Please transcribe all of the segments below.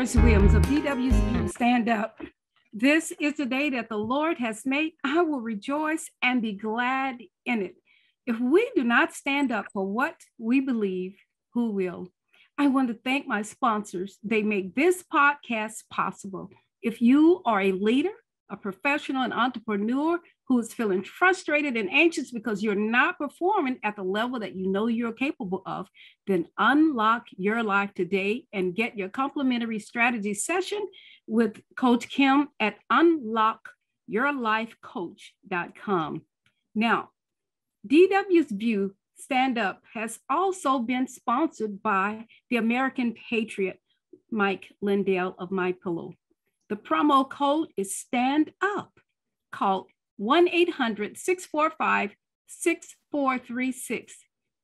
Dolores Williams of DW's Stand Up. This is the day that the Lord has made. I will rejoice and be glad in it. If we do not stand up for what we believe, who will? I want to thank my sponsors. They make this podcast possible. If you are a leader, a professional, an entrepreneur who is feeling frustrated and anxious because you're not performing at the level that you know you're capable of, then unlock your life today and get your complimentary strategy session with Coach Kim at unlockyourlifecoach.com. Now, DW's View Stand Up has also been sponsored by the American Patriot, Mike Lindell of MyPillow. The promo code is Stand Up. Call 1-800-645-6436.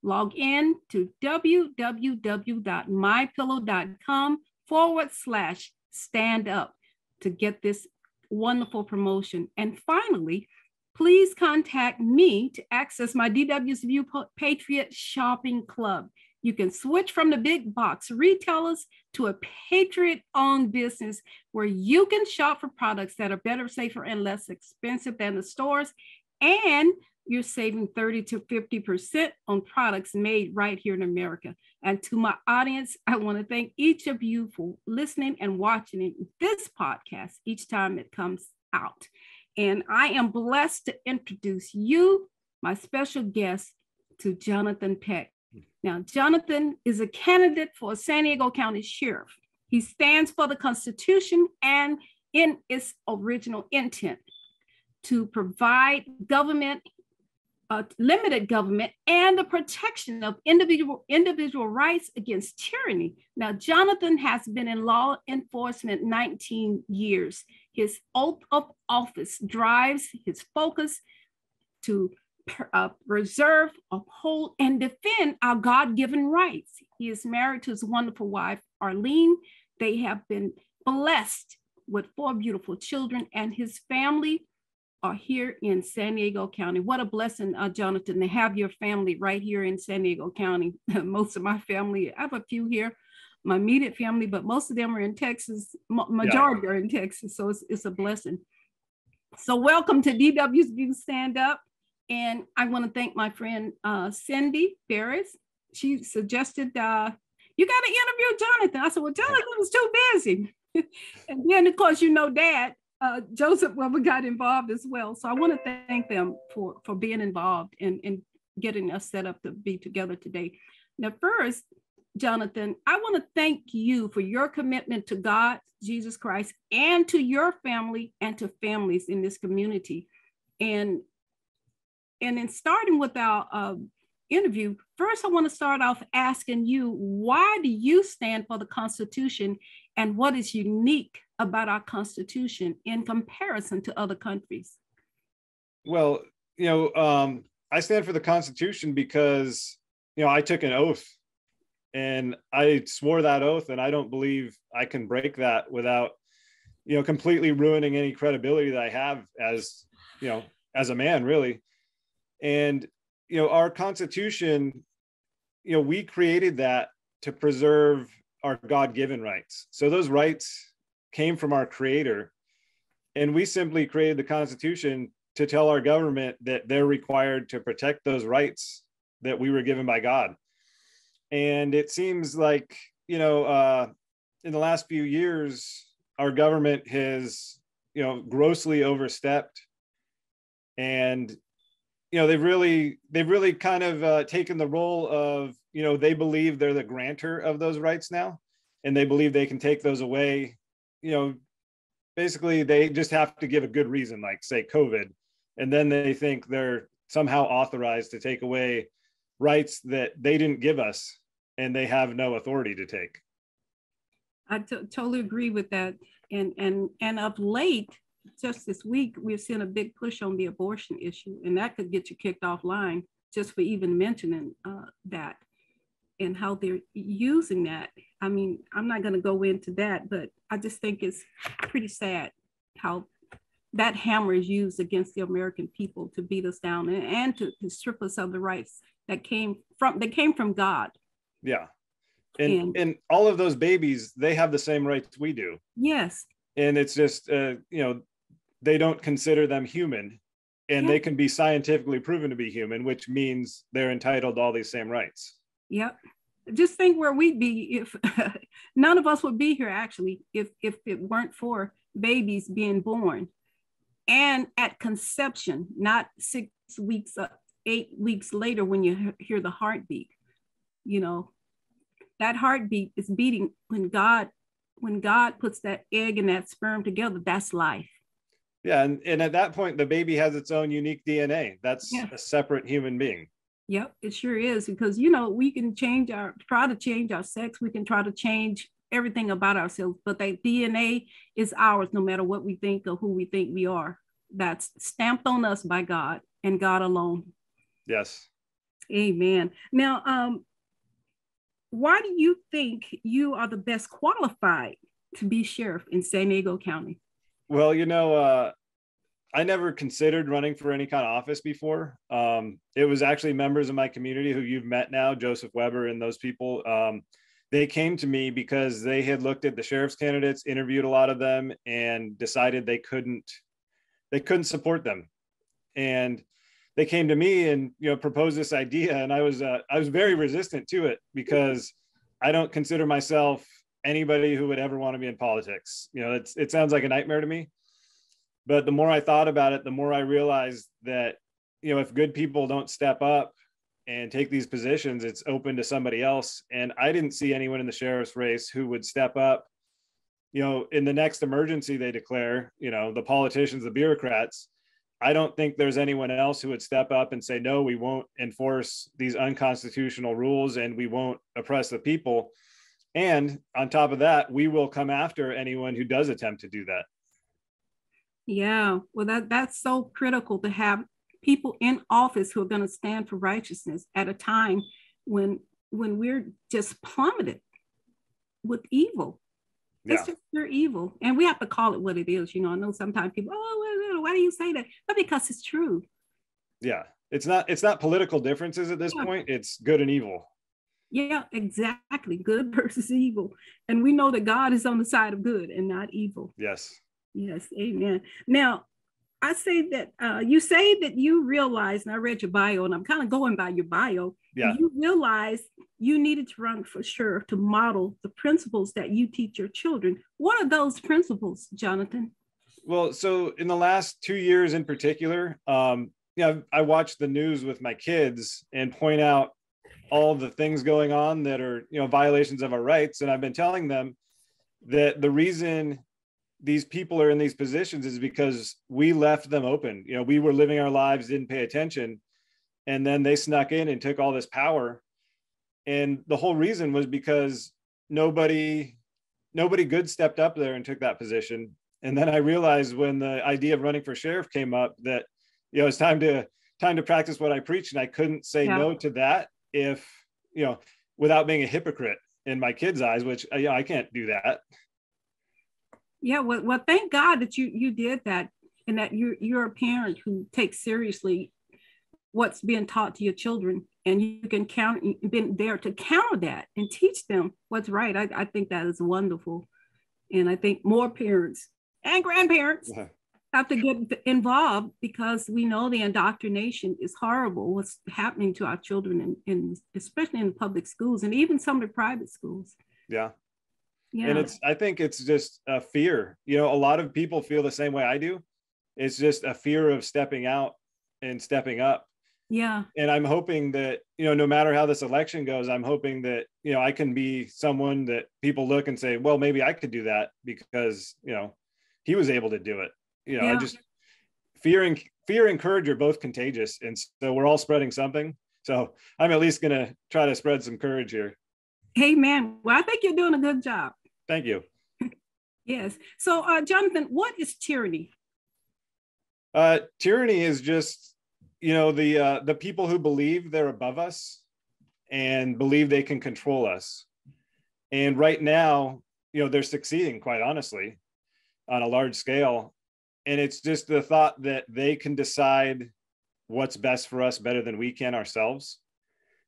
Log in to www.mypillow.com/stand up to get this wonderful promotion. And finally, please contact me to access my DW's View Patriot Shopping Club. You can switch from the big box retailers to a Patriot-owned business where you can shop for products that are better, safer, and less expensive than the stores. And you're saving 30 to 50% on products made right here in America. And to my audience, I want to thank each of you for listening and watching this podcast each time it comes out. And I am blessed to introduce you, my special guest, to Jonathon Peck. Now, Jonathon is a candidate for San Diego County Sheriff. He stands for the Constitution and in its original intent to provide government, limited government, and the protection of individual rights against tyranny. Now, Jonathon has been in law enforcement 19 years. His oath of office drives his focus to preserve, uphold, and defend our God-given rights. He is married to his wonderful wife, Arlene. They have been blessed with 4 beautiful children, and his family are here in San Diego County. What a blessing, Jonathon, to have your family right here in San Diego County. Most of my family, I have a few here, my immediate family, but most of them are in Texas. Majority are in Texas, so it's a blessing. So welcome to DW's View Stand Up. And I want to thank my friend Cindy Ferris. She suggested, you got to interview Jonathon. I said, well, Jonathon was too busy. And then, of course, Dad, Joseph Weber got involved as well. So I want to thank them for being involved and getting us set up to be together today. Now, first, Jonathon, I want to thank you for your commitment to God, Jesus Christ, and to your family and to families in this community. And in starting with our interview, first, I want to start off asking you, why do you stand for the Constitution and what is unique about our Constitution in comparison to other countries? Well, I stand for the Constitution because, I took an oath and I swore that oath, and I don't believe I can break that without, completely ruining any credibility that I have as a man, really. And, our Constitution, we created that to preserve our God-given rights. So those rights came from our Creator, and we simply created the Constitution to tell our government that they're required to protect those rights that we were given by God. And it seems like, in the last few years, our government has, grossly overstepped, and they've really kind of taken the role of, they believe they're the grantor of those rights now, and they believe they can take those away. Basically they just have to give a good reason, like say COVID, and then they think they're somehow authorized to take away rights that they didn't give us and they have no authority to take. I totally agree with that. And of late, just this week, we've seen a big push on the abortion issue, and that could get you kicked offline just for even mentioning that and how they're using that. I mean, I'm not going to go into that, but I just think it's pretty sad how that hammer is used against the American people to beat us down and to strip us of the rights that came from God. Yeah. And all of those babies, they have the same rights we do. Yes. And it's just, they don't consider them human, and they can be scientifically proven to be human, which means they're entitled to all these same rights. Yep. Just think where we'd be if none of us would be here, actually, if it weren't for babies being born and at conception, not 6 weeks, 8 weeks later when you hear the heartbeat. That heartbeat is beating when God puts that egg and that sperm together. That's life. Yeah, and at that point, the baby has its own unique DNA. That's a separate human being. Yep, it sure is, because we can try to change our sex. We can try to change everything about ourselves, but that DNA is ours no matter what we think or who we think we are. That's stamped on us by God and God alone. Yes. Amen. Now, why do you think you are the best qualified to be sheriff in San Diego County? Well, I never considered running for any kind of office before. It was actually members of my community who you've met now, Joseph Weber and those people. They came to me because they had looked at the sheriff's candidates, interviewed a lot of them, and decided they couldn't support them. And they came to me and proposed this idea, and I was very resistant to it because I don't consider myself anybody who would ever want to be in politics. It sounds like a nightmare to me. But the more I thought about it, the more I realized that, if good people don't step up and take these positions, it's open to somebody else. And I didn't see anyone in the sheriff's race who would step up, in the next emergency they declare, the politicians, the bureaucrats. I don't think there's anyone else who would step up and say, no, we won't enforce these unconstitutional rules and we won't oppress the people. And on top of that, we will come after anyone who does attempt to do that. Yeah, well, that's so critical to have people in office who are going to stand for righteousness at a time when we're just plummeted with evil. It's just pure evil. And we have to call it what it is. I know sometimes people, why do you say that? But because it's true. Yeah, it's not political differences at this point. It's good and evil. Yeah, exactly. Good versus evil. And we know that God is on the side of good and not evil. Yes. Yes, amen. Now, I say that you say that you realized, and I read your bio, and I'm kind of going by your bio. Yeah. You realized you needed to run for sheriff to model the principles that you teach your children. What are those principles, Jonathan? Well, so in the last 2 years in particular, I watch the news with my kids and point out all the things going on that are, violations of our rights. And I've been telling them that the reason these people are in these positions is because we left them open. We were living our lives, didn't pay attention. And then they snuck in and took all this power. And the whole reason was because nobody good stepped up there and took that position. And then I realized when the idea of running for sheriff came up that, it's time to practice what I preach. And I couldn't say no to that if, without being a hypocrite in my kids' eyes, which I can't do that. Yeah, well, thank God that you did that, and that you're a parent who takes seriously what's being taught to your children, and you can been there to counter that and teach them what's right. I think that is wonderful, and I think more parents and grandparents have to get involved, because we know the indoctrination is horrible. What's happening to our children, especially in the public schools and even some of the private schools. Yeah. Yeah. And I think it's just a fear. A lot of people feel the same way I do. It's just a fear of stepping out and stepping up. Yeah. And I'm hoping that, no matter how this election goes, I'm hoping that, I can be someone that people look and say, well, maybe I could do that because, he was able to do it. I just fear and courage are both contagious. And so we're all spreading something. So I'm at least going to try to spread some courage here. Amen. Well, I think you're doing a good job. Thank you. Yes. So, Jonathan, what is tyranny? Tyranny is just, the people who believe they're above us and believe they can control us. And right now, they're succeeding, quite honestly, on a large scale. And it's just the thought that they can decide what's best for us better than we can ourselves.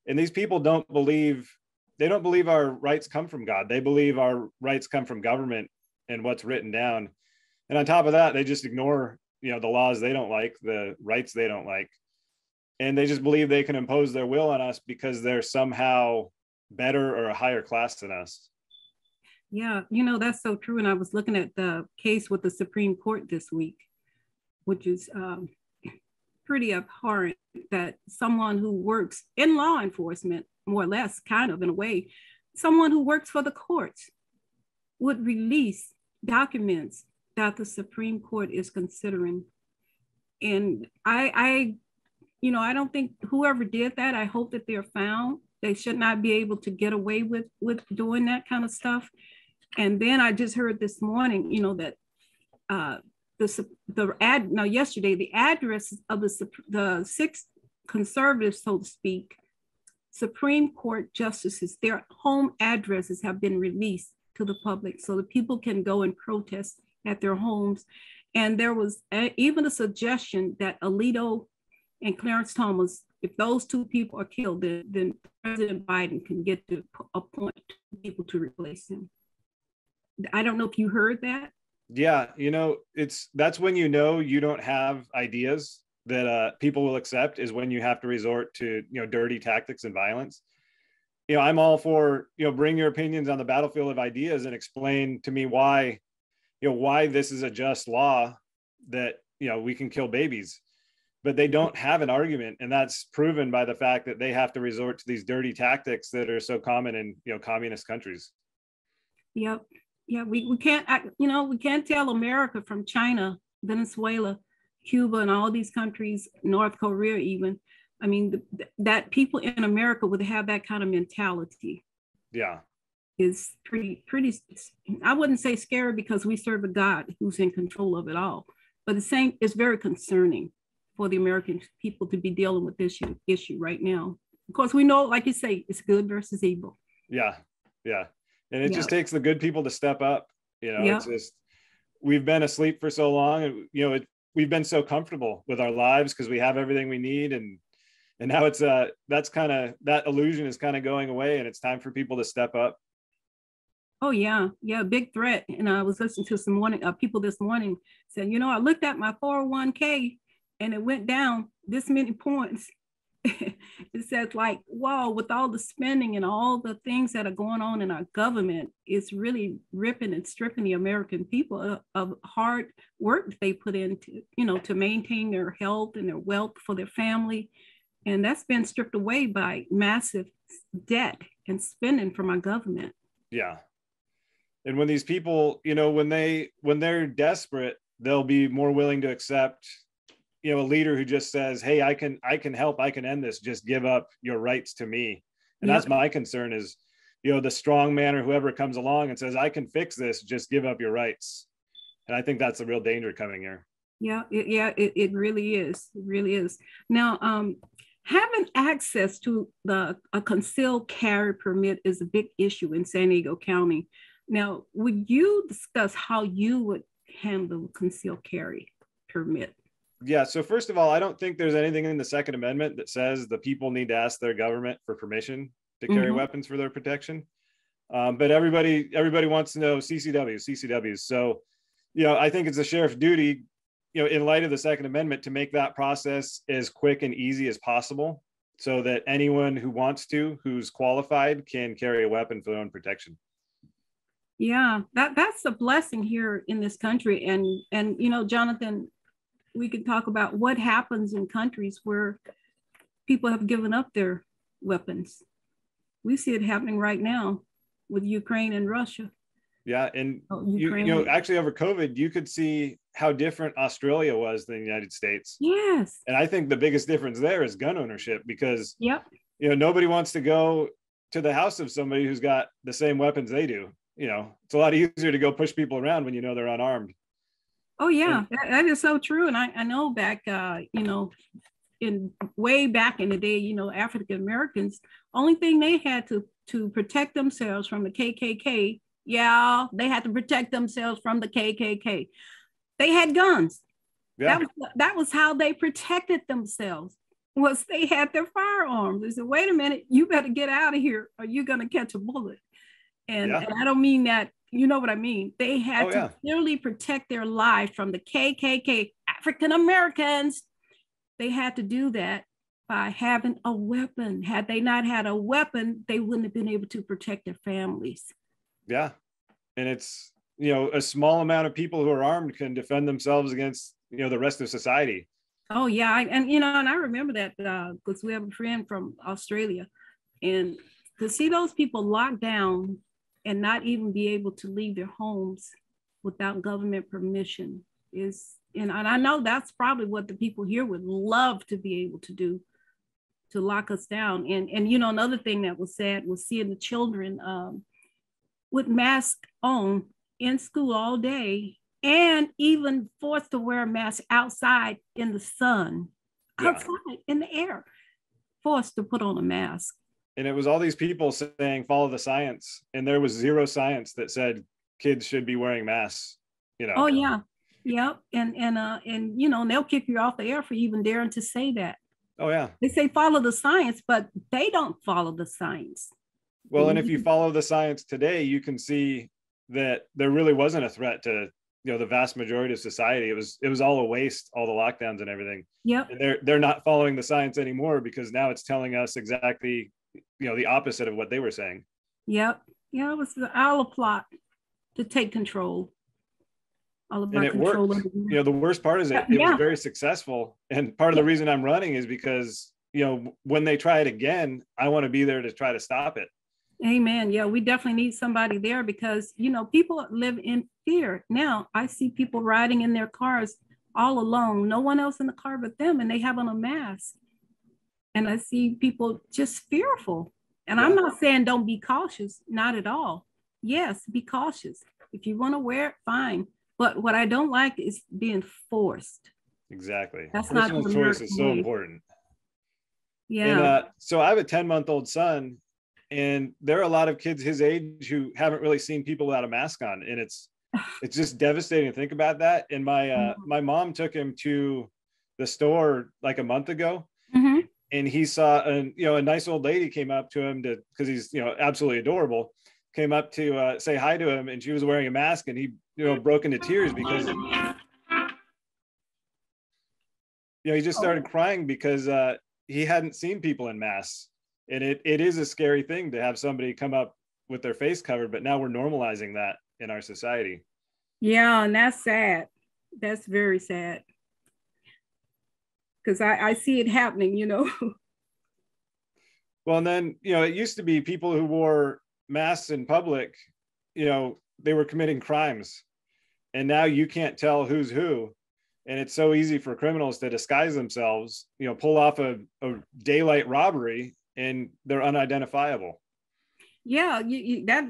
And these people don't believe don't believe our rights come from God. They believe our rights come from government and what's written down. And on top of that, they just ignore, the laws they don't like, the rights they don't like. And they just believe they can impose their will on us because they're somehow better or a higher class than us. Yeah, that's so true. And I was looking at the case with the Supreme Court this week, which is pretty abhorrent that someone who works in law enforcement, more or less, kind of in a way, someone who works for the courts would release documents that the Supreme Court is considering. And I don't think whoever did that, I hope that they're found. They should not be able to get away with doing that kind of stuff. And then I just heard this morning, that yesterday, the address of the 6 conservatives, so to speak, Supreme Court justices, their home addresses have been released to the public so that people can go and protest at their homes. And there was even a suggestion that Alito and Clarence Thomas, if those 2 people are killed, then President Biden can get to appoint people to replace him. I don't know if you heard that. Yeah, that's when you don't have ideas that people will accept, is when you have to resort to dirty tactics and violence. I'm all for bring your opinions on the battlefield of ideas and explain to me why this is a just law that we can kill babies. But they don't have an argument, and that's proven by the fact that they have to resort to these dirty tactics that are so common in communist countries. Yep. Yeah, we can't, we can't tell America from China, Venezuela, Cuba, and all these countries, North Korea even. I mean, that people in America would have that kind of mentality. Yeah. Is pretty, I wouldn't say scary because we serve a God who's in control of it all. But it's very concerning for the American people to be dealing with this issue right now. Of course, we know, like you say, it's good versus evil. Yeah. And it just takes the good people to step up. It's just, we've been asleep for so long, and we've been so comfortable with our lives because we have everything we need, and now it's that illusion is kind of going away, and it's time for people to step up. Oh yeah, big threat. And I was listening to some people this morning said, I looked at my 401k and it went down this many points. It says, like, wow, with all the spending and all the things that are going on in our government, it's really ripping and stripping the American people of hard work they put into, to maintain their health and their wealth for their family. And that's been stripped away by massive debt and spending from our government. Yeah. And when these people, when they're desperate, they'll be more willing to accept a leader who just says, hey, I can help, I can end this, just give up your rights to me. And that's my concern is, the strong man or whoever comes along and says, I can fix this, just give up your rights. And I think that's the real danger coming here. Yeah, it really is. It really is. Now, having access to a concealed carry permit is a big issue in San Diego County. Now, would you discuss how you would handle concealed carry permit? Yeah. So first of all, I don't think there's anything in the Second Amendment that says the people need to ask their government for permission to carry weapons for their protection. But everybody wants to know CCWs. So, I think it's the sheriff's duty, in light of the Second Amendment, to make that process as quick and easy as possible so that anyone who wants to, who's qualified, can carry a weapon for their own protection. Yeah, that's a blessing here in this country. And Jonathan, we could talk about what happens in countries where people have given up their weapons. We see it happening right now with Ukraine and Russia. Yeah, and actually over COVID, you could see how different Australia was than the United States. Yes. And I think the biggest difference there is gun ownership, because nobody wants to go to the house of somebody who's got the same weapons they do. It's a lot easier to go push people around when they're unarmed. Oh yeah, that is so true. And I know back, way back in the day, African Americans, only thing they had to protect themselves from the KKK. Yeah, they had to protect themselves from the KKK. They had guns. Yeah. That was how they protected themselves. was they had their firearms. They said, wait a minute, you better get out of here or you're going to catch a bullet. And I don't mean that, you know what I mean? They had to clearly protect their life from the KKK, African Americans. They had to do that by having a weapon. Had they not had a weapon, they wouldn't have been able to protect their families. Yeah. And it's, a small amount of people who are armed can defend themselves against, the rest of society. Oh, yeah. And I remember that because we have a friend from Australia. And to see those people locked down and not even be able to leave their homes without government permission is, and I know that's probably what the people here would love to be able to do, to lock us down. And another thing that was sad was seeing the children with masks on in school all day, and even forced to wear a mask outside in the sun, outside in the air, forced to put on a mask. And it was all these people saying, follow the science. And there was zero science that said kids should be wearing masks, Oh, yeah. Yep. And they'll kick you off the air for even daring to say that. Oh, yeah. They say follow the science, but they don't follow the science. Well, and if you follow the science today, you can see that there really wasn't a threat to, the vast majority of society. It was all a waste, all the lockdowns and everything. Yep. And they're not following the science anymore because now it's telling us exactly, the opposite of what they were saying. Yep. Yeah, it was all a plot to take control. All about and it control. Worked. The worst part is it was very successful. And part of the reason I'm running is because, when they try it again, I want to be there to try to stop it. Amen. Yeah, we definitely need somebody there because, people live in fear. Now I see people riding in their cars all alone, no one else in the car but them, and they have on a mask. And I see people just fearful. And I'm not saying don't be cautious, not at all. Yes, be cautious. If you want to wear it, fine. But what I don't like is being forced. Exactly. That's Personal not choice is so important. Yeah. And so I have a 10-month-old son, and there are a lot of kids his age who haven't really seen people without a mask on. And it's just devastating to think about that. And my mom took him to the store like a month ago. Mm-hmm. And he saw a nice old lady came up to him because he's, absolutely adorable, came up to say hi to him, and she was wearing a mask, and he, broke into tears because, he just started crying because he hadn't seen people in masks. And it is a scary thing to have somebody come up with their face covered, but now we're normalizing that in our society. Yeah, and that's sad. That's very sad. Because I see it happening, Well, and then, it used to be people who wore masks in public, they were committing crimes. And now you can't tell who's who. And it's so easy for criminals to disguise themselves, pull off a daylight robbery, and they're unidentifiable. Yeah,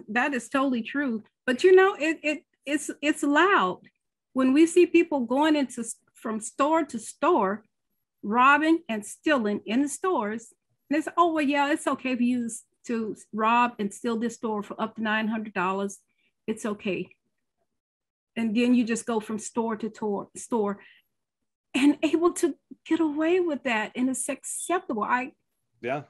that is totally true. But it's loud when we see people going from store to store, robbing and stealing in the stores. And they say, oh, well, yeah, it's okay for you to rob and steal this store for up to $900. It's okay. And then you just go from store to store and able to get away with that. And it's acceptable. Yeah.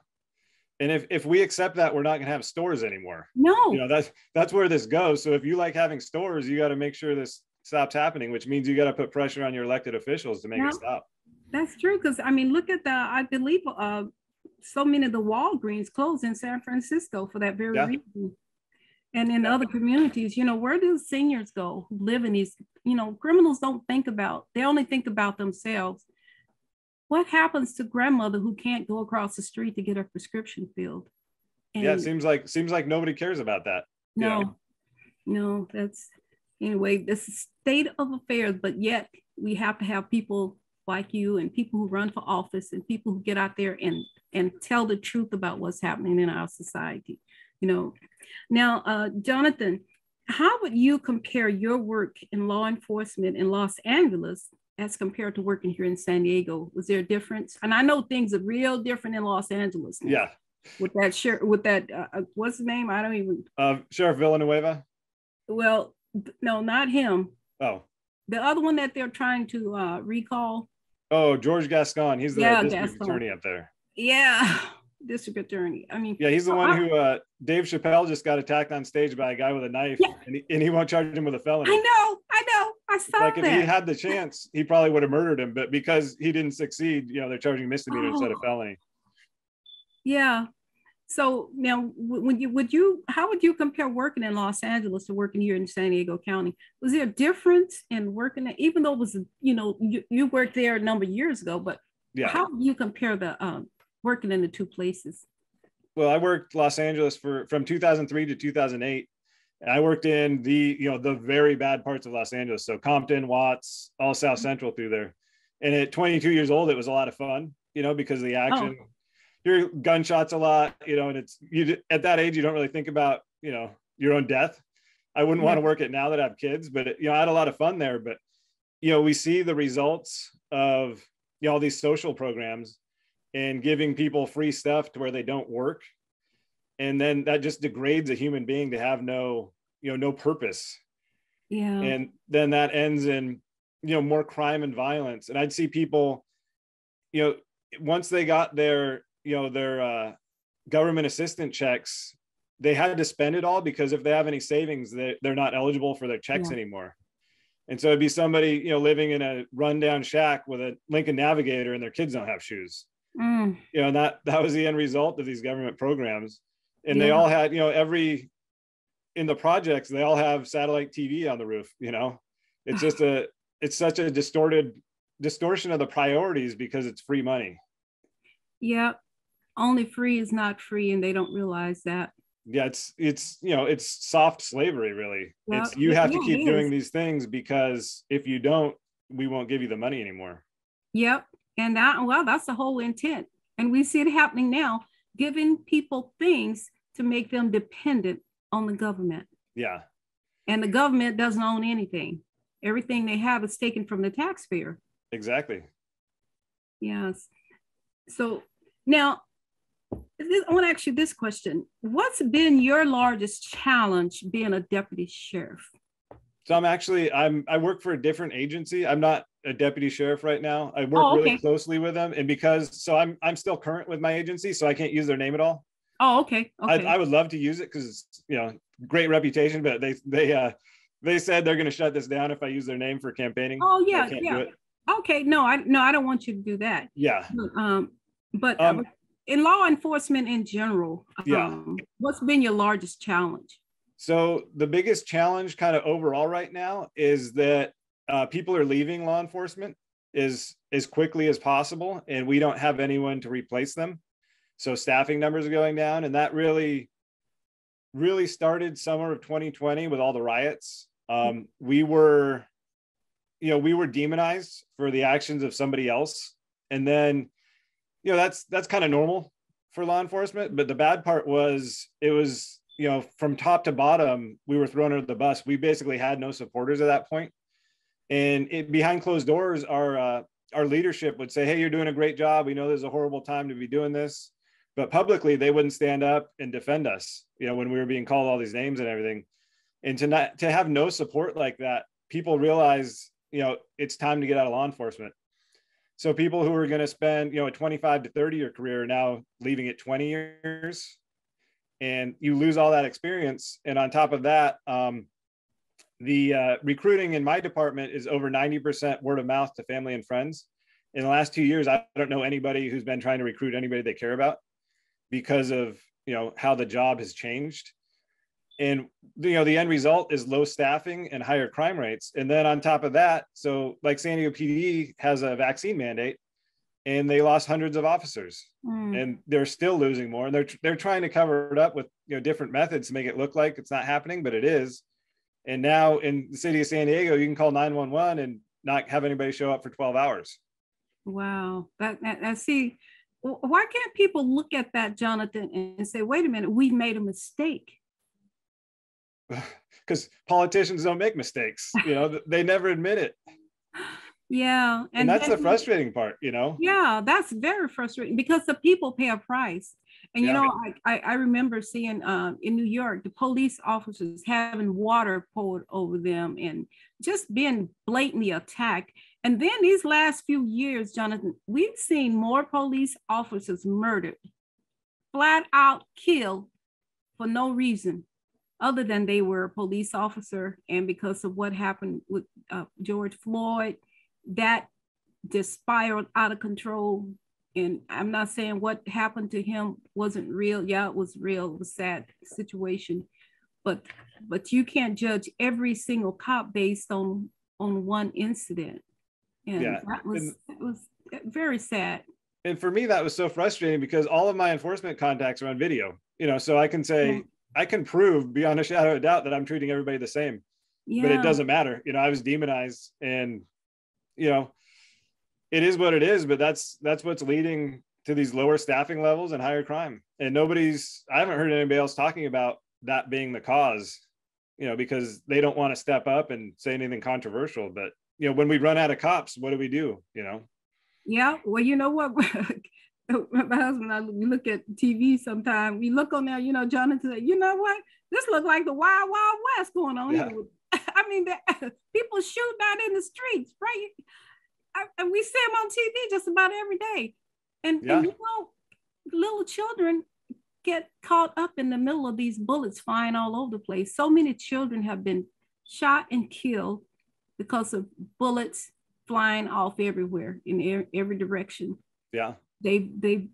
And if we accept that, we're not going to have stores anymore. No. That's where this goes. So if you like having stores, you got to make sure this stops happening, which means you got to put pressure on your elected officials to make it stop. That's true. Because look at I believe so many of the Walgreens closed in San Francisco for that very reason. And in other communities, where do seniors go who live in these, criminals they only think about themselves. What happens to grandmother who can't go across the street to get her prescription filled? And it seems like nobody cares about that. No, that's anyway, this is state of affairs, but yet we have to have people like you and people who run for office and people who get out there and tell the truth about what's happening in our society. Now, Jonathan, how would you compare your work in law enforcement in Los Angeles as compared to working here in San Diego? Was there a difference? And I know things are real different in Los Angeles now. Yeah. With that, what's his name? I don't even. Sheriff Villanueva. Well, no, not him. Oh. The other one that they're trying to recall. Oh, George Gascon. He's the Yeah, district Gaston. attorney up there. Yeah, district attorney. I mean, Yeah, he's the so one who Dave Chappelle just got attacked on stage by a guy with a knife, yeah, and he won't charge him with a felony. I know, I Like saw if he that. had the chance, he probably would have murdered him, but because he didn't succeed, they're charging misdemeanor instead of Oh, felony. yeah. So now, how would you compare working in Los Angeles to working here in San Diego County? Was there a difference in working, even though it was, you worked there a number of years ago, but Yeah. how do you compare the working in the two places? Well, I worked Los Angeles from 2003 to 2008. And I worked in the very bad parts of Los Angeles. So Compton, Watts, all South Central through there. And at 22 years old, it was a lot of fun, because of the action. Oh. Hear gunshots a lot, and at that age, you don't really think about, your own death. I wouldn't want to work it now that I have kids, but I had a lot of fun there. But, we see the results of, all these social programs and giving people free stuff to where they don't work. And then that just degrades a human being to have no purpose. Yeah. And then that ends in, more crime and violence. And I'd see people, once they got their government assistance checks, they had to spend it all, because if they have any savings, they're not eligible for their checks anymore. And so it'd be somebody, living in a rundown shack with a Lincoln Navigator and their kids don't have shoes. And that was the end result of these government programs. And they all had, in the projects, they all have satellite TV on the roof. It's just it's such a distortion of the priorities because it's free money. Yeah. Only free is not free, and they don't realize that. Yeah, it's soft slavery, really. Yep. It's you have to keep doing these things, because if you don't, we won't give you the money anymore. Yep. And that's the whole intent. And we see it happening now, giving people things to make them dependent on the government. Yeah. And the government doesn't own anything. Everything they have is taken from the taxpayer. Exactly. Yes. So now, I want to ask you this question. What's been your largest challenge being a deputy sheriff? So I work for a different agency. I'm not a deputy sheriff right now. I work really closely with them. And I'm still current with my agency, so I can't use their name at all. Oh, okay. I would love to use it because it's, great reputation, but they said they're going to shut this down if I use their name for campaigning. Oh, yeah. Yeah. Okay. No, I don't want you to do that. Yeah. But in law enforcement in general, what's been your largest challenge? So the biggest challenge kind of overall right now is that people are leaving law enforcement as quickly as possible, and we don't have anyone to replace them. So staffing numbers are going down, and that really started summer of 2020 with all the riots. We were demonized for the actions of somebody else, and then that's kind of normal for law enforcement. But the bad part was it was from top to bottom, we were thrown under the bus. We basically had no supporters at that point. And behind closed doors, our leadership would say, "Hey, you're doing a great job. We know there's a horrible time to be doing this." But publicly, they wouldn't stand up and defend us, when we were being called all these names and everything. And to have no support like that, people realize, it's time to get out of law enforcement. So people who are going to spend, a 25 to 30-year career are now leaving at 20 years. And you lose all that experience. And on top of that, the recruiting in my department is over 90% word of mouth to family and friends. In the last 2 years, I don't know anybody who's been trying to recruit anybody they care about because of, how the job has changed. And, the end result is low staffing and higher crime rates. And then on top of that, so like San Diego PD has a vaccine mandate, and they lost hundreds of officers, and they're still losing more. And they're trying to cover it up with, different methods to make it look like it's not happening, but it is. And now in the city of San Diego, you can call 911 and not have anybody show up for 12 hours. Wow. See, why can't people look at that, Jonathan, and say, wait a minute, we made a mistake? Because politicians don't make mistakes, they never admit it. Yeah. And that's the frustrating part, Yeah, that's very frustrating because the people pay a price. And, I remember seeing in New York, the police officers having water poured over them and just being blatantly attacked. And then these last few years, Jonathan, we've seen more police officers murdered, flat out killed for no reason other than they were a police officer. And because of what happened with George Floyd, that just spiraled out of control. And I'm not saying what happened to him wasn't real. Yeah, it was real. It was a sad situation. But you can't judge every single cop based on one incident. And Yeah. that was very sad. And for me, that was so frustrating because all of my enforcement contacts are on video, so I can say, I can prove beyond a shadow of a doubt that I'm treating everybody the same, but it doesn't matter. I was demonized, and, it is what it is, but that's what's leading to these lower staffing levels and higher crime. And I haven't heard anybody else talking about that being the cause, because they don't want to step up and say anything controversial. But, when we run out of cops, what do? Yeah, well, you know what? My husband and I, we look at TV sometimes. We look on there, Jonathan said, you know what? This looks like the Wild Wild West going on here. I mean, people shooting out in the streets, right? And we see them on TV just about every day. And little children get caught up in the middle of these bullets flying all over the place. So many children have been shot and killed because of bullets flying off everywhere in every direction. Yeah. They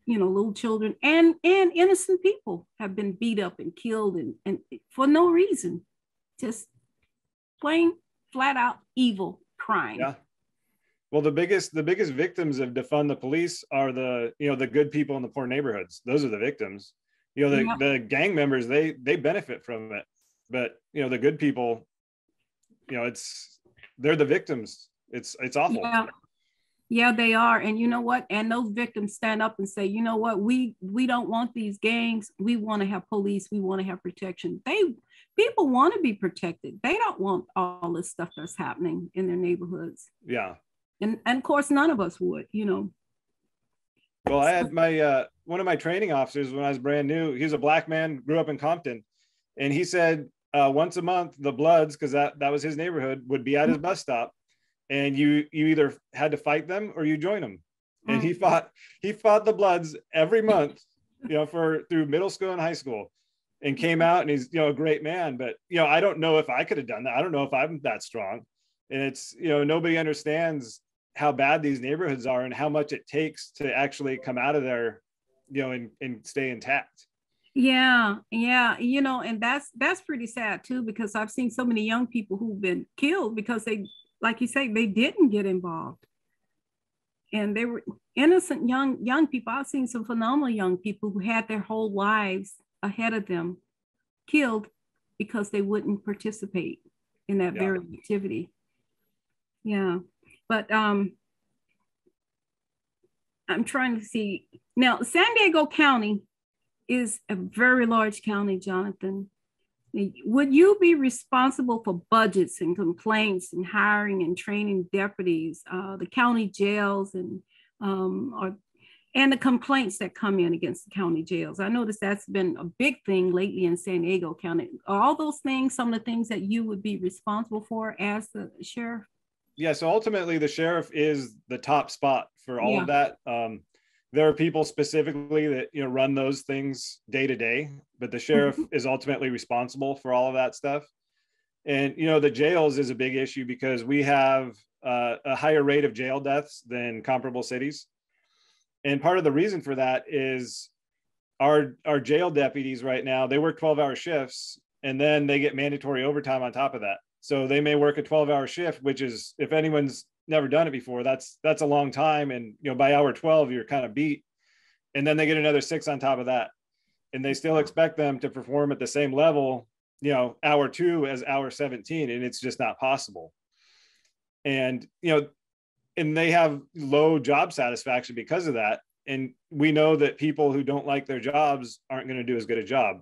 little children and innocent people have been beat up and killed and for no reason, just plain flat out evil crime. Yeah. Well, the biggest victims of defund the police are the good people in the poor neighborhoods. Those are the victims. The gang members, they benefit from it, but the good people, they're the victims. It's awful. Yeah, they are. And you know what? And those victims stand up and say, you know what? We don't want these gangs. We want to have police. We want to have protection. People want to be protected. They don't want all this stuff that's happening in their neighborhoods. Yeah. And of course, none of us would, Well, I had my one of my training officers when I was brand new. He was a black man, grew up in Compton, and he said once a month the Bloods, because that was his neighborhood, would be at his bus stop, and you either had to fight them or you join them. And he fought the Bloods every month, through middle school and high school, and came out, and he's a great man. But I don't know if I could have done that. I don't know if I'm that strong. And it's nobody understands how bad these neighborhoods are and how much it takes to actually come out of there, and stay intact. Yeah. And that's pretty sad too, because I've seen so many young people who've been killed because they, like you say, they didn't get involved, and they were innocent young people. I've seen some phenomenal young people who had their whole lives ahead of them killed because they wouldn't participate in that very activity. Yeah. But I'm trying to see now. San Diego County is a very large county, Jonathan. Would you be responsible for budgets and complaints and hiring and training deputies, the county jails, and the complaints that come in against the county jails? I noticed that's been a big thing lately in San Diego County. Are all those things some of the things that you would be responsible for as the sheriff? Yeah, so ultimately the sheriff is the top spot for all of that. There are people specifically that run those things day to day, but the sheriff is ultimately responsible for all of that stuff. And the jails is a big issue because we have a higher rate of jail deaths than comparable cities. And part of the reason for that is our jail deputies right now, they work 12-hour shifts, and then they get mandatory overtime on top of that. So they may work a 12-hour shift, which is, if anyone's never done it before, that's a long time. And, by hour 12, you're kind of beat. And then they get another 6 on top of that. And they still expect them to perform at the same level, hour 2 as hour 17. And it's just not possible. And, and they have low job satisfaction because of that. And we know that people who don't like their jobs aren't going to do as good a job.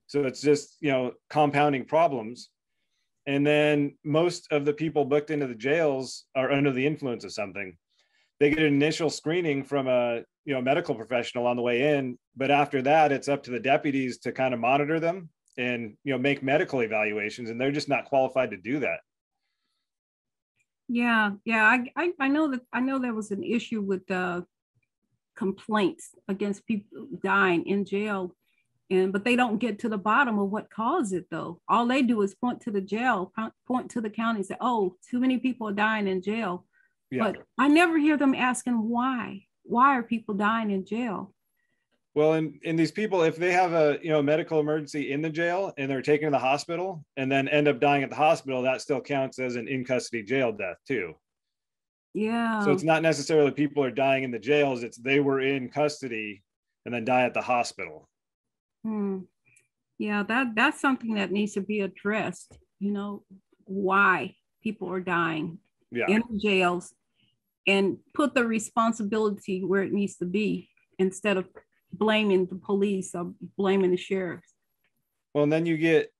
So it's just, compounding problems. And then most of the people booked into the jails are under the influence of something. They get an initial screening from a medical professional on the way in, but after that, it's up to the deputies to kind of monitor them and make medical evaluations, and they're just not qualified to do that. I know that, I know there was an issue with complaints against people dying in jail, and but they don't get to the bottom of what caused it though. All they do is point to the jail, point to the county, and say, "Oh, too many people are dying in jail." Yeah. But I never hear them asking why. Why are people dying in jail? Well, and these people, if they have a medical emergency in the jail and they're taken to the hospital and then end up dying at the hospital, that still counts as an in custody jail death too. So Yeah. it's not necessarily people are dying in the jails; it's they were in custody and then die at the hospital. Hmm. Yeah, that's something that needs to be addressed. Why people are dying Yeah. in jails, and put the responsibility where it needs to be instead of blaming the police or blaming the sheriffs. Well, and then you get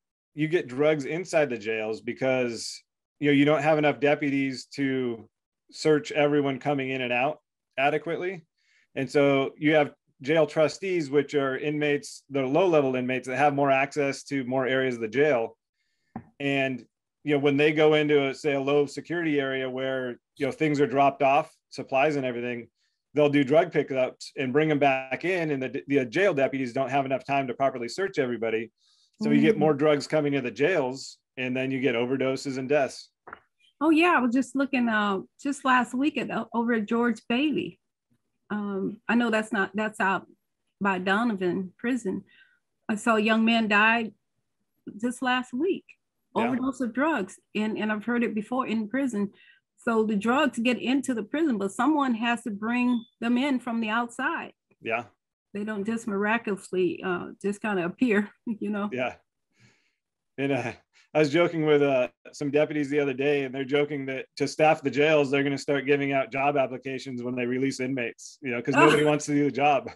drugs inside the jails because you don't have enough deputies to search everyone coming in and out adequately. And so you have jail trustees, which are inmates, they're low-level inmates that have more access to more areas of the jail. And when they go into say a low security area where things are dropped off, supplies and everything, they'll do drug pickups and bring them back in, and the jail deputies don't have enough time to properly search everybody. So you get more drugs coming to the jails, and then you get overdoses and deaths. Oh yeah, I was just looking just last week at over at George Bailey. I know that's out by Donovan prison. I saw a young man died just last week, Yeah. overdose of drugs, and I've heard it before in prison. So the drugs get into the prison, but someone has to bring them in from the outside. Yeah. They don't just miraculously just kind of appear, Yeah. And I was joking with some deputies the other day, and they're joking that to staff the jails, they're going to start giving out job applications when they release inmates, because nobody wants to do the job.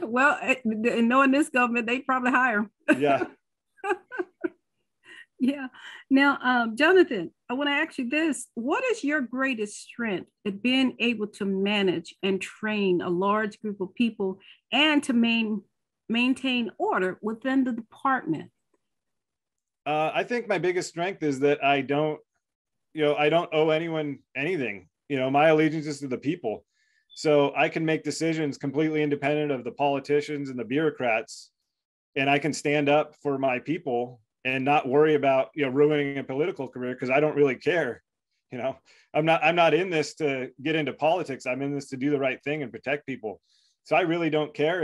Well, knowing this government, they probably hire. Yeah. Yeah. Now, Jonathan, I want to ask you this. What is your greatest strength at being able to manage and train a large group of people and to maintain order within the department? I think my biggest strength is that I don't owe anyone anything. My allegiance is to the people. So I can make decisions completely independent of the politicians and the bureaucrats, and I can stand up for my people and not worry about ruining a political career, because I don't really care. I'm not in this to get into politics. I'm in this to do the right thing and protect people. So I really don't care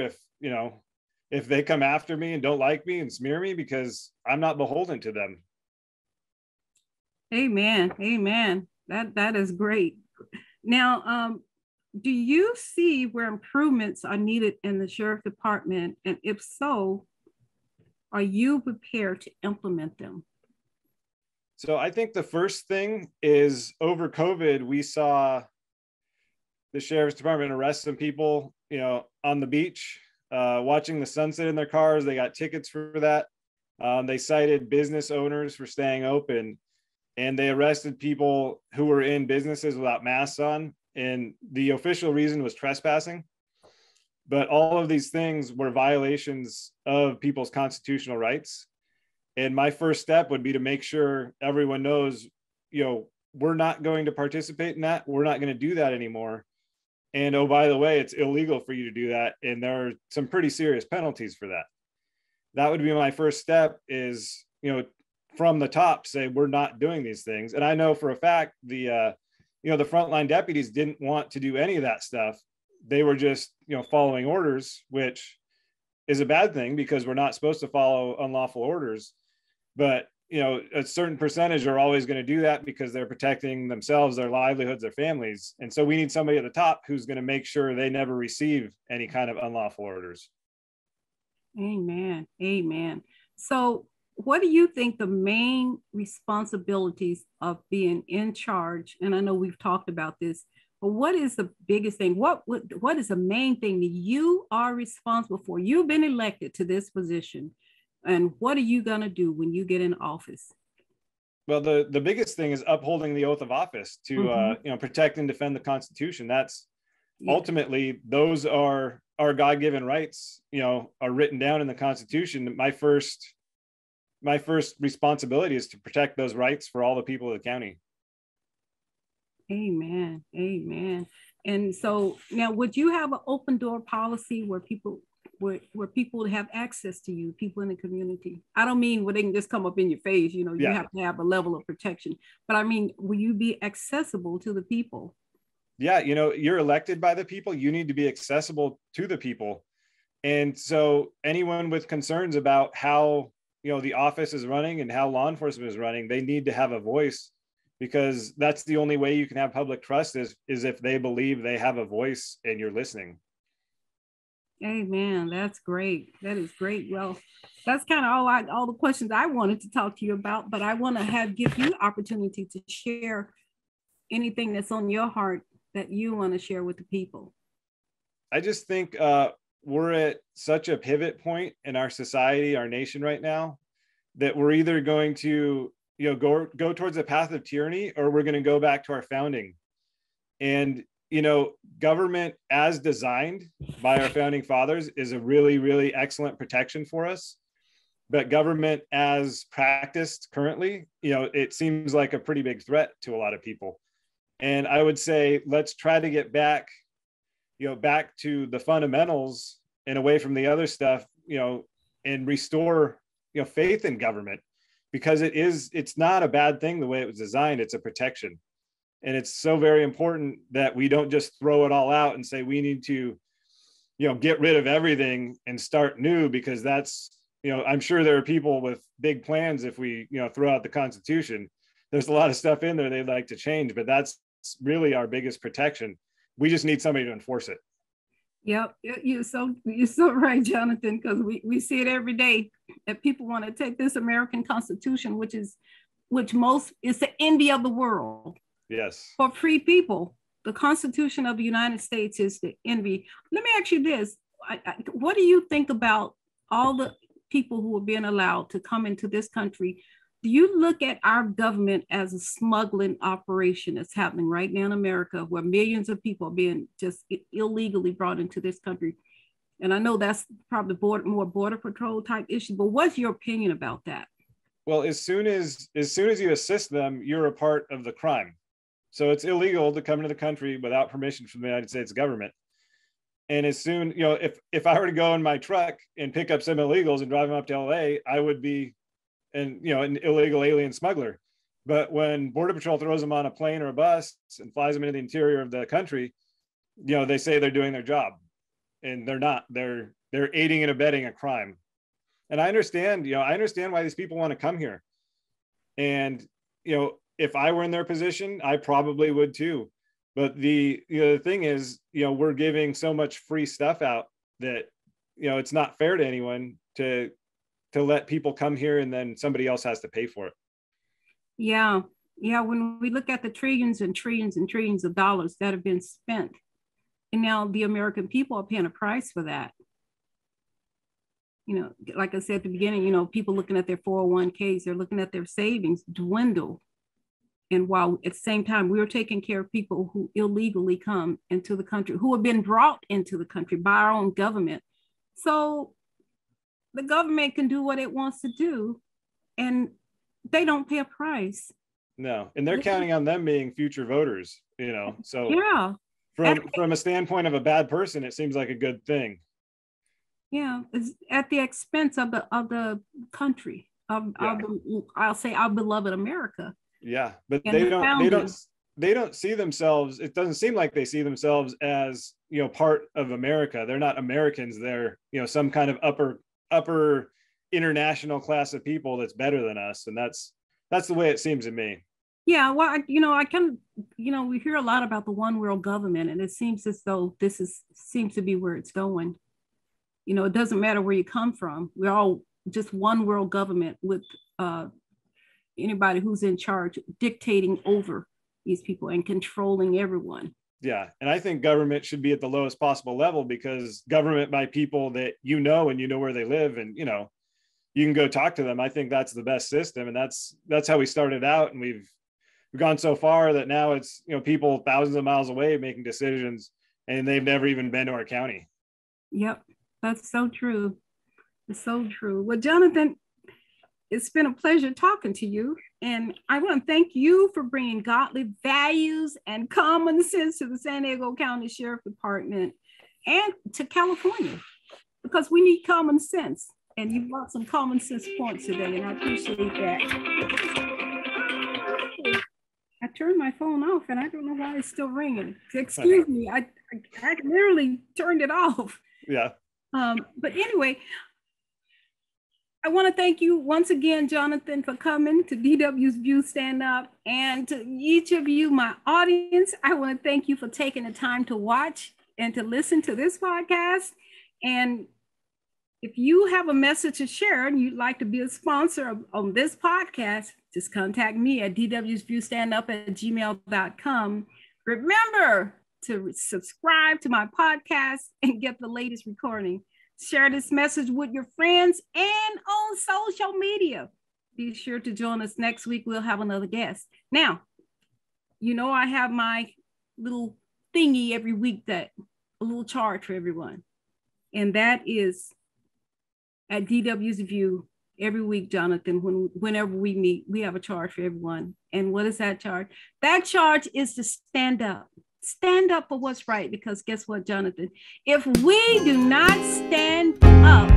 if they come after me and don't like me and smear me, because I'm not beholden to them. Amen. Amen. That is great. Now, do you see where improvements are needed in the sheriff department? And if so, are you prepared to implement them? So I think the first thing is, over COVID, we saw the sheriff's department arrest some people, on the beach, watching the sunset in their cars. They got tickets for that. They cited business owners for staying open, and they arrested people who were in businesses without masks on. And the official reason was trespassing. But all of these things were violations of people's constitutional rights. And my first step would be to make sure everyone knows, we're not going to participate in that. We're not going to do that anymore. And oh, by the way, it's illegal for you to do that. And there are some pretty serious penalties for that. That would be my first step, is, from the top, say we're not doing these things. And I know for a fact the frontline deputies didn't want to do any of that stuff. They were just, following orders, which is a bad thing because we're not supposed to follow unlawful orders. But, a certain percentage are always going to do that because they're protecting themselves, their livelihoods, their families. And so we need somebody at the top who's going to make sure they never receive any kind of unlawful orders. Amen. Amen. So what do you think the main responsibilities of being in charge? And I know we've talked about this, but what is the biggest thing? What is the main thing that you are responsible for? You've been elected to this position, and what are you going to do when you get in office? Well, the biggest thing is upholding the oath of office to protect and defend the Constitution. That's ultimately, those are our God-given rights, are written down in the Constitution. My first responsibility is to protect those rights for all the people of the county. Amen. Amen. And so now, would you have an open door policy where people have access to you, people in the community? I don't mean where they can just come up in your face, you know, you have to have a level of protection, but I mean, will you be accessible to the people? Yeah, you know, you're elected by the people, you need to be accessible to the people. And so anyone with concerns about how, you know, the office is running and how law enforcement is running, they need to have a voice, because that's the only way you can have public trust is if they believe they have a voice and you're listening. Amen. That's great. That is great. Well, that's kind of all the questions I wanted to talk to you about, but I want to give you opportunity to share anything that's on your heart that you want to share with the people. I just think we're at such a pivot point in our society, our nation right now, that we're either going to, you know, go towards the path of tyranny, or we're going to go back to our founding. And, you know, government as designed by our founding fathers is a really, really excellent protection for us. But government as practiced currently, you know, it seems like a pretty big threat to a lot of people. And I would say, let's try to get back, you know, back to the fundamentals and away from the other stuff, you know, and restore, you know, faith in government, because it's not a bad thing the way it was designed. It's a protection. And it's so very important that we don't just throw it all out and say we need to, you know, get rid of everything and start new, because that's, you know, I'm sure there are people with big plans. If we, you know, throw out the Constitution, there's a lot of stuff in there they'd like to change, but that's really our biggest protection. We just need somebody to enforce it. Yep, you're so right, Jonathan, because we see it every day that people want to take this American Constitution, which is the envy of the world. Yes. For free people, the Constitution of the United States is the envy. Let me ask you this: what do you think about all the people who are being allowed to come into this country? Do you look at our government as a smuggling operation that's happening right now in America, where millions of people are being just illegally brought into this country? And I know that's probably more border patrol type issue, but what's your opinion about that? Well, as soon as you assist them, you're a part of the crime. So it's illegal to come into the country without permission from the United States government. And as soon, you know, if I were to go in my truck and pick up some illegals and drive them up to LA, I would be an illegal alien smuggler. But when Border Patrol throws them on a plane or a bus and flies them into the interior of the country, you know, they say they're doing their job, and they're not. They're aiding and abetting a crime. And I understand why these people want to come here. And, you know, if I were in their position, I probably would too. But the thing is, you know, we're giving so much free stuff out that, you know, it's not fair to anyone to let people come here and then somebody else has to pay for it. Yeah. When we look at the trillions and trillions and trillions of dollars that have been spent, and now the American people are paying a price for that. You know, like I said at the beginning, you know, people looking at their 401ks, they're looking at their savings dwindle. And while at the same time, we're taking care of people who illegally come into the country, who have been brought into the country by our own government. So the government can do what it wants to do, and they don't pay a price. No, and they're counting on them being future voters, you know. So yeah, from a standpoint of a bad person, it seems like a good thing. Yeah, it's at the expense of the country, I'll say our beloved America. Yeah, but they don't see themselves. It doesn't seem like they see themselves as, you know, part of America. They're not Americans. They're, you know, some kind of upper international class of people that's better than us, and that's the way it seems to me. Yeah, well, I can, we hear a lot about the one world government, and it seems as though seems to be where it's going. You know, it doesn't matter where you come from. We're all just one world government with anybody who's in charge dictating over these people and controlling everyone. Yeah, and I think government should be at the lowest possible level, because government by people that you know and you know where they live, and, you know, you can go talk to them. I think that's the best system, and that's how we started out, and we've gone so far that now it's, you know, people thousands of miles away making decisions, and they've never even been to our county. Yep, that's so true. It's so true. Well, Jonathan, it's been a pleasure talking to you. And I want to thank you for bringing godly values and common sense to the San Diego County Sheriff Department and to California, because we need common sense. And you brought some common sense points today, and I appreciate that. I turned my phone off, and I don't know why it's still ringing. Excuse me, I literally turned it off. Yeah. But anyway, I want to thank you once again, Jonathan, for coming to DW's View Stand Up. And to each of you, my audience, I want to thank you for taking the time to watch and to listen to this podcast. And if you have a message to share and you'd like to be a sponsor on this podcast, just contact me at dwsviewstandup@gmail.com. Remember to subscribe to my podcast and get the latest recording. Share this message with your friends and on social media. Be sure to join us next week. We'll have another guest. Now, you know, I have my little thingy every week, that a little charge for everyone. And that is at DW's View every week, Jonathan, whenever we meet, we have a charge for everyone. And what is that charge? That charge is to stand up. Stand up for what's right, because guess what, Jonathan? If we do not stand up,